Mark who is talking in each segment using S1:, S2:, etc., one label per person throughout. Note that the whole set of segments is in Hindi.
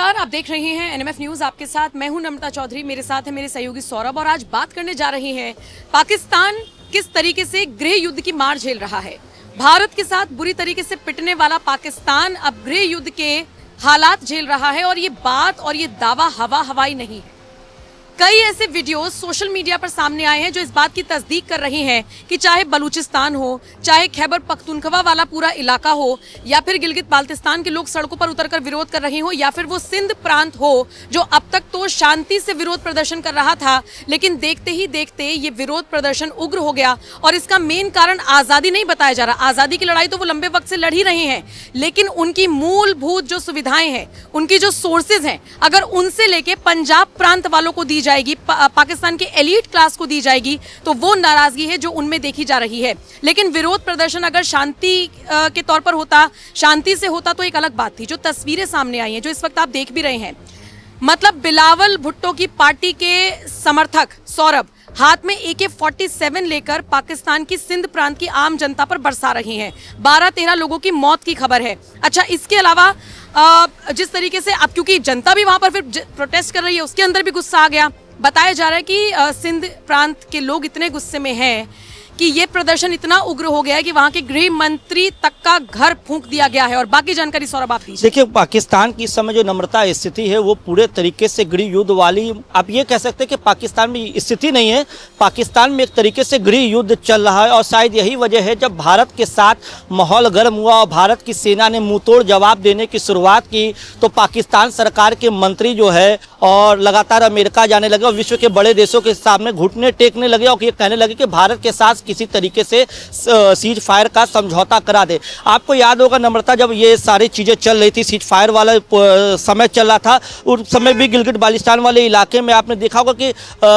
S1: नमस्कार, आप देख रहे हैं एनएमएफ न्यूज। आपके साथ मैं हूं नम्रता चौधरी, मेरे साथ है मेरे सहयोगी सौरभ। और आज बात करने जा रहे हैं पाकिस्तान किस तरीके से गृह युद्ध की मार झेल रहा है। भारत के साथ बुरी तरीके से पिटने वाला पाकिस्तान अब गृह युद्ध के हालात झेल रहा है। और ये बात और ये दावा हवाई नहीं है। कई ऐसे वीडियोस सोशल मीडिया पर सामने आए हैं जो इस बात की तस्दीक कर रहे हैं कि चाहे बलूचिस्तान हो, चाहे खैबर पख्तूनख्वा वाला पूरा इलाका हो, या फिर गिलगित बाल्टिस्तान के लोग सड़कों पर उतरकर विरोध कर रहे हो, या फिर वो सिंध प्रांत हो जो अब तक तो शांति से विरोध प्रदर्शन कर रहा था, लेकिन देखते ही देखते ये विरोध प्रदर्शन उग्र हो गया। और इसका मेन कारण आज़ादी नहीं बताया जा रहा। आज़ादी की लड़ाई तो वो लंबे वक्त से लड़ ही रहे हैं, लेकिन उनकी मूलभूत जो सुविधाएं हैं, उनकी जो सोर्सेज हैं, अगर उनसे लेके पंजाब प्रांत वालों को दी जाएगी, पाकिस्तान के एलीट क्लास को दी जाएगी, तो वो नाराजगी है जो उनमें देखी जा रही है। लेकिन विरोध प्रदर्शन अगर शांति के तौर पर होता, शांति से होता, तो एक अलग बात थी। जो तस्वीरें सामने आई हैं, जो इस वक्त आप देख भी रहे हैं, मतलब बिलावल भुट्टो की पार्टी के समर्थक सौरभ हाथ में AK-47 लेकर पाकिस्तान की सिंध प्रांत की आम जनता पर बरसा रहे हैं। 12-13 लोगों की मौत की खबर है। अच्छा, इसके अलावा जिस तरीके से अब क्योंकि जनता भी वहां पर फिर प्रोटेस्ट कर रही है, उसके अंदर भी गुस्सा आ गया। बताया जा रहा है कि सिंध प्रांत के लोग इतने गुस्से में हैं कि ये प्रदर्शन इतना उग्र हो गया है कि वहां के गृह मंत्री तक का घर फूंक दिया गया है। और बाकी जानकारी सौरभ आप दीजिए।
S2: देखिए, पाकिस्तान की इस समय जो नम्रता स्थिति है वो पूरे तरीके से गृह युद्ध वाली, आप ये कह सकते हैं कि पाकिस्तान में स्थिति नहीं है, पाकिस्तान में एक तरीके से गृह युद्ध चल रहा है। और शायद यही वजह है, जब भारत के साथ माहौल गर्म हुआ और भारत की सेना ने मुंहतोड़ जवाब देने की शुरुआत की, तो पाकिस्तान सरकार के मंत्री जो है और लगातार अमेरिका जाने लगे और विश्व के बड़े देशों के सामने घुटने टेकने लगे और ये कहने लगे कि भारत के साथ किसी तरीके से सीज फायर का समझौता करा दे। आपको याद होगा नम्रता, जब ये सारी चीज़ें चल रही थी, सीज फायर वाला समय चल रहा था, उस समय भी गिलगित बाल्टिस्तान वाले इलाके में आपने देखा होगा कि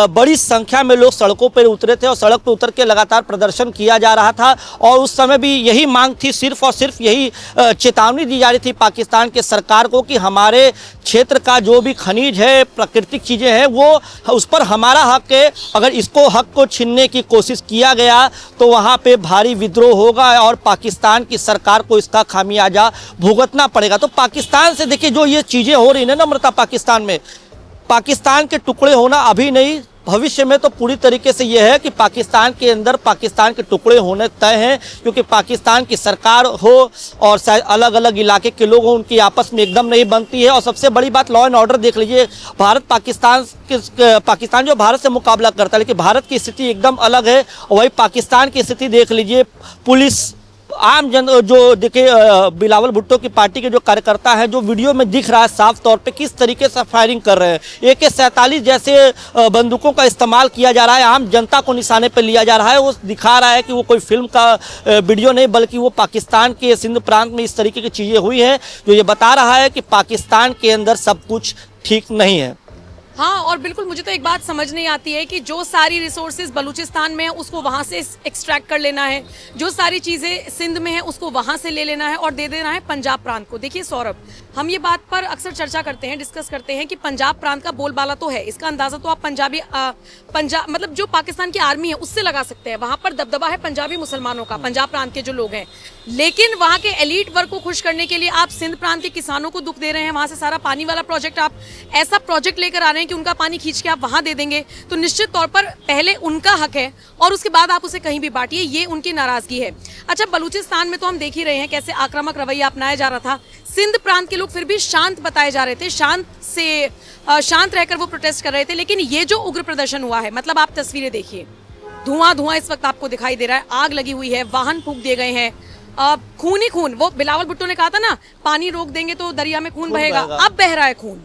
S2: बड़ी संख्या में लोग सड़कों पर उतरे थे और सड़क पर उतर के लगातार प्रदर्शन किया जा रहा था। और उस समय भी यही मांग थी, सिर्फ और सिर्फ यही चेतावनी दी जा रही थी पाकिस्तान के सरकार को कि हमारे क्षेत्र का जो भी खनिज है, प्राकृतिक चीज़ें हैं, वो उस पर हमारा हक है। अगर इसको हक को छीनने की कोशिश किया गया तो वहाँ पे भारी विद्रोह होगा और पाकिस्तान की सरकार को इसका खामियाजा भुगतना पड़ेगा। तो पाकिस्तान से देखिए जो ये चीज़ें हो रही हैं नम्रता, पाकिस्तान में पाकिस्तान के टुकड़े होना अभी नहीं, भविष्य में तो पूरी तरीके से यह है कि पाकिस्तान के अंदर पाकिस्तान के टुकड़े होने तय हैं। क्योंकि पाकिस्तान की सरकार हो और शायद अलग अलग इलाके के लोग हों, उनकी आपस में एकदम नहीं बनती है। और सबसे बड़ी बात, लॉ एंड ऑर्डर देख लीजिए, पाकिस्तान जो भारत से मुकाबला करता है, लेकिन भारत की स्थिति एकदम अलग है। वही पाकिस्तान की स्थिति देख लीजिए, पुलिस, आम जन जो देखिए बिलावल भुट्टो की पार्टी के जो कार्यकर्ता हैं, जो वीडियो में दिख रहा है साफ तौर पे किस तरीके से फायरिंग कर रहे हैं। AK-47 जैसे बंदूकों का इस्तेमाल किया जा रहा है, आम जनता को निशाने पे लिया जा रहा है। वो दिखा रहा है कि वो कोई फिल्म का वीडियो नहीं, बल्कि वो पाकिस्तान के सिंध प्रांत में इस तरीके की चीज़ें हुई हैं, जो ये बता रहा है कि पाकिस्तान के अंदर सब कुछ ठीक नहीं है।
S1: हाँ, और बिल्कुल मुझे तो एक बात समझ नहीं आती है कि जो सारी रिसोर्सेज बलूचिस्तान में है उसको वहाँ से एक्सट्रैक्ट कर लेना है, जो सारी चीज़ें सिंध में है उसको वहाँ से ले लेना है और दे देना है पंजाब प्रांत को। देखिए सौरभ, हम ये बात पर अक्सर चर्चा करते हैं, डिस्कस करते हैं कि पंजाब प्रांत का बोलबाला तो है, इसका अंदाजा तो आप पंजाब मतलब जो पाकिस्तान की आर्मी है उससे लगा सकते हैं। वहाँ पर दबदबा है पंजाबी मुसलमानों का, पंजाब प्रांत के जो लोग हैं। लेकिन वहाँ के एलीट वर्ग को खुश करने के लिए आप सिंध प्रांत के किसानों को दुख दे रहे हैं। वहाँ से सारा पानी वाला प्रोजेक्ट, आप ऐसा प्रोजेक्ट लेकर आ रहे हैं कि उनका पानी खींच के आप वहां दे देंगे, तो निश्चित तौर पर पहले उनका हक है और उसके बाद आप उसे कहीं भी बांटिए, ये उनकी नाराजगी है। अच्छा, बलूचिस्तान में तो हम देख ही रहे हैं कैसे आक्रामक रवैया अपनाया जा रहा था। सिंध प्रांत के लोग फिर भी शांत बताए जा रहे थे, शांत रहकर वो प्रोटेस्ट कर रहे थे। लेकिन ये जो उग्र प्रदर्शन हुआ है, मतलब आप तस्वीरें देखिए, धुआं इस वक्त आपको दिखाई दे रहा है, आग लगी हुई है, वाहन फूंक दिए गए हैं, खून ही खून। वो बिलावल भुट्टो ने कहा था ना, पानी रोक देंगे तो दरिया में खून बहेगा, अब बह रहा है खून।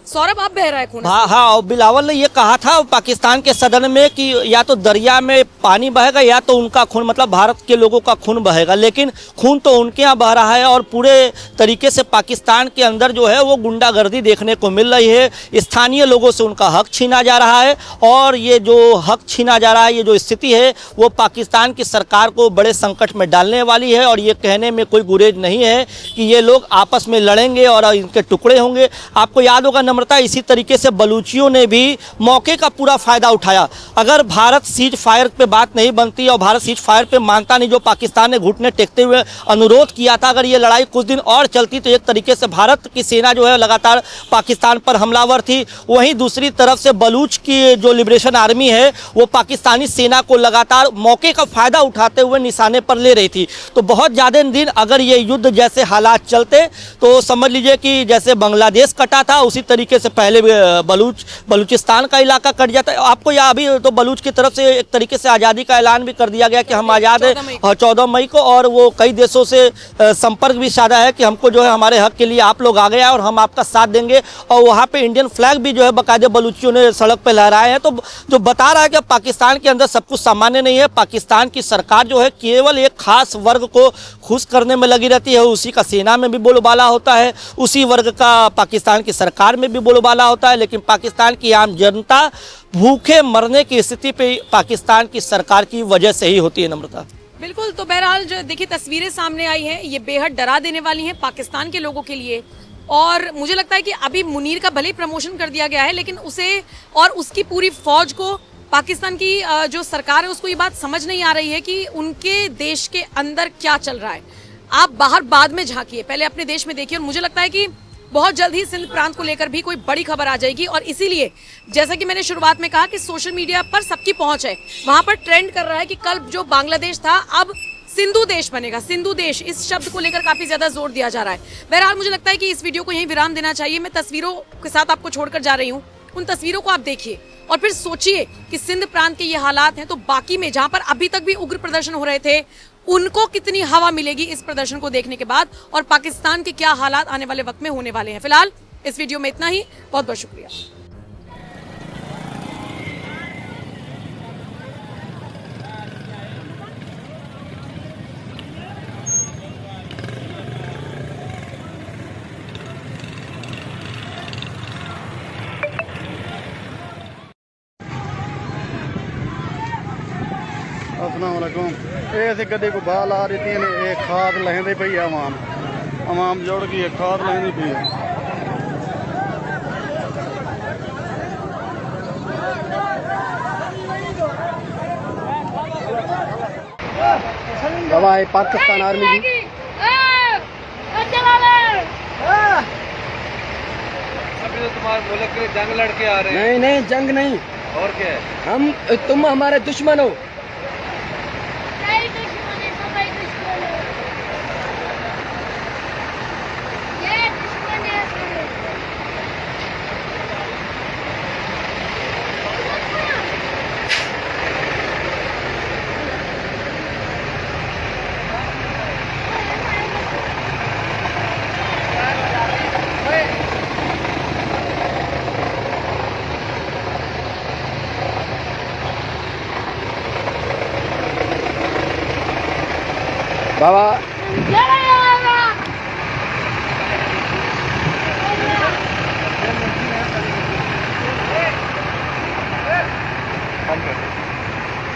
S1: सौरभ, आप बह रहा है खून।
S2: हाँ, और बिलावल ने ये कहा था पाकिस्तान के सदन में कि या तो दरिया में पानी बहेगा या तो उनका खून, मतलब भारत के लोगों का खून बहेगा। लेकिन खून तो उनके यहाँ बह रहा है और पूरे तरीके से पाकिस्तान के अंदर जो है वो गुंडागर्दी देखने को मिल रही है। स्थानीय लोगों से उनका हक छीना जा रहा है और ये जो हक छीना जा रहा है, ये जो स्थिति है वो पाकिस्तान की सरकार को बड़े संकट में डालने वाली है। और ये कहने में कोई गुरेज नहीं है कि ये लोग आपस में लड़ेंगे और इनके टुकड़े होंगे। आपको याद होगा नम्रता, इसी तरीके से बलूचियों ने भी मौके का पूरा फायदा उठाया। अगर भारत सीज फायर पे बात नहीं बनती और भारत सीज फायर पे मानता नहीं, जो पाकिस्तान ने घुटने टेकते हुए अनुरोध किया था, अगर ये लड़ाई कुछ दिन और चलती तो एक तरीके से भारत की सेना जो है लगातार पाकिस्तान पर हमलावर थी। वहीं दूसरी तरफ से बलूच की जो लिबरेशन आर्मी है वो पाकिस्तानी सेना को लगातार मौके का फायदा उठाते हुए निशाने पर ले रही थी। तो बहुत ज़्यादा दिन अगर ये युद्ध जैसे हालात चलते तो समझ लीजिए कि जैसे बांग्लादेश कटा था उसी तरीके से पहले बलूचिस्तान का इलाका कट जाता है। आपको या अभी तो बलूच की तरफ से एक तरीके से आज़ादी का ऐलान भी कर दिया गया कि हम आज़ाद हैं 14 मई को, और वो कई देशों से संपर्क भी साधा है कि हमको जो है हमारे हक के लिए आप लोग आ गए और हम आपका साथ देंगे। और वहाँ पे इंडियन फ्लैग भी जो है बाकायदे बलूचियों ने सड़क पर लहराए हैं। तो जो बता रहा है कि पाकिस्तान के अंदर सब कुछ सामान्य नहीं है। पाकिस्तान की सरकार जो है केवल एक खास वर्ग को खुश करने में लगी रहती है। उसी का सेना में भी बोलबाला होता है, उसी वर्ग का पाकिस्तान की सरकार में भी बोलबाला होता है। लेकिन पाकिस्तान की आम जनता भूखे मरने की स्थिति पे पाकिस्तान की सरकार की वजह से ही होती है। नम्रता,
S1: बिल्कुल। तो बहरहाल जो देखिए तस्वीरें सामने आई हैं, ये बेहद डरा देने वाली हैं पाकिस्तान के लोगों के लिए। और मुझे लगता है कि अभी मुनीर का भले ही प्रमोशन कर दिया गया है, लेकिन उसे और उसकी पूरी फौज को पाकिस्तान की जो सरकार है उसको ये बात समझ नहीं आ रही है कि उनके देश के अंदर क्या चल रहा है। आप बाहर बाद में झांकिए, पहले अपने देश में देखिए। और मुझे लगता है कि बहुत जल्द ही सिंध प्रांत को लेकर भी कोई बड़ी खबर आ जाएगी। और इसीलिए जैसा कि मैंने शुरुआत में कहा कि सोशल मीडिया पर सबकी पहुंच है, वहां पर ट्रेंड कर रहा है कि कल जो बांग्लादेश था अब सिंधु देश बनेगा। सिंधु देश, इस शब्द को लेकर काफी ज्यादा जोर दिया जा रहा है। बहरहाल मुझे लगता है कि इस वीडियो को यहीं विराम देना चाहिए। मैं तस्वीरों के साथ आपको छोड़कर जा रही हूँ, उन तस्वीरों को आप देखिए और फिर सोचिए कि सिंध प्रांत के ये हालात हैं तो बाकी में जहां पर अभी तक भी उग्र प्रदर्शन हो रहे थे उनको कितनी हवा मिलेगी इस प्रदर्शन को देखने के बाद, और पाकिस्तान के क्या हालात आने वाले वक्त में होने वाले हैं। फिलहाल इस वीडियो में इतना ही। बहुत बहुत शुक्रिया।
S3: अस्सलाम वालेकुम। ये असी गड्डी को बाहर ला दी ने, एक खाद लहंदी पई है। अवाम जुड़ गई है, खाद लहंदी पई है। बाबा ये पाकिस्तान आर्मी की
S4: अभी तो तुम्हारे मुल्क के जंग लड़के आ रहे हैं।
S3: नहीं नहीं, जंग नहीं।
S4: और क्या है?
S3: तुम हमारे दुश्मन हो। बाबा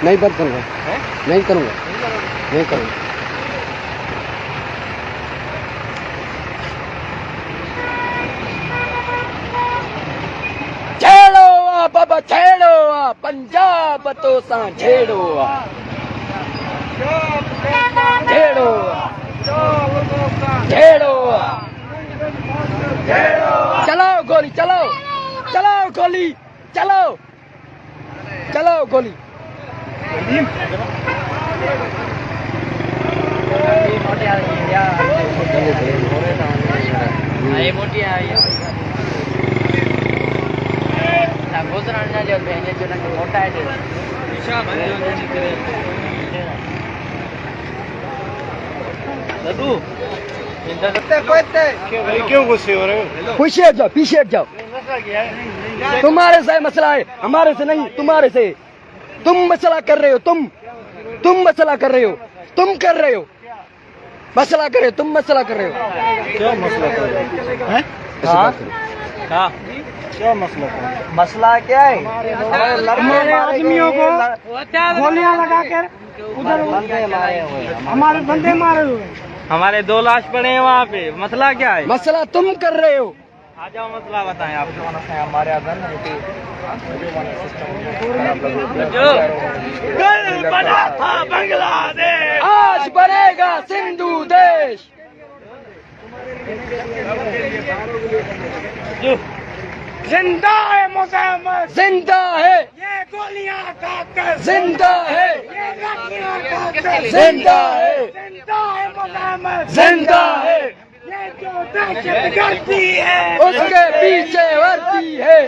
S3: नहीं बंद करूँगा, नहीं करूँगा, नहीं करूँगा। छेड़ो बाबा छेड़ो, पंजाब तो सा छेड़ो, छेड़ो छेड़ो, चलाओ गोली, चलाओ चलाओ गोली, चलाओ चलाओ गोली।
S4: क्यों गुस्से हो रहे हो?
S3: पीछे हट जाओ, पीछे हट जाओ। तुम्हारे से मसला है, हमारे से नहीं, तुम्हारे से। तुम मसला कर रहे हो, तुम मसला कर रहे हो, तुम कर रहे हो, मसला कर रहे हो, तुम मसला कर रहे हो।
S4: क्या मसला कर रहे हो? हाँ क्या मसला कर रहे हो?
S3: मसला क्या है?
S4: हमारे आदमियों को गोलियां लगाकर हमारे बंदे मारे हुए, हमारे 2 लाश पड़े हैं वहाँ पे। मसला क्या है?
S3: मसला तुम कर रहे हो,
S4: आ जाओ मसला बताएं आप। हमारे आदर कल बना था बांग्लादेश,
S3: आज बनेगा सिंधु देश।
S4: जिंदा है मुसलमान,
S3: जिंदा है,
S4: ये गोलियां खाकर
S3: जिंदा है,
S4: ये लड़कियां खाकर
S3: जिंदा है,
S4: जिंदा है मुसलमान,
S3: जिंदा है,
S4: ये जो दहशत गर्दी है
S3: उसके पीछे वर्दी है।